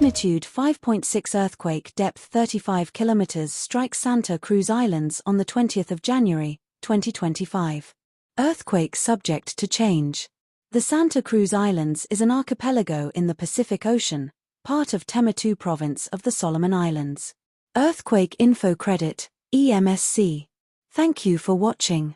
Magnitude 5.6 earthquake, depth 35 kilometers, strikes Santa Cruz Islands on the 20th of January, 2025. Earthquake subject to change. The Santa Cruz Islands is an archipelago in the Pacific Ocean, part of Temutu Province of the Solomon Islands. Earthquake Info Credit, EMSC. Thank you for watching.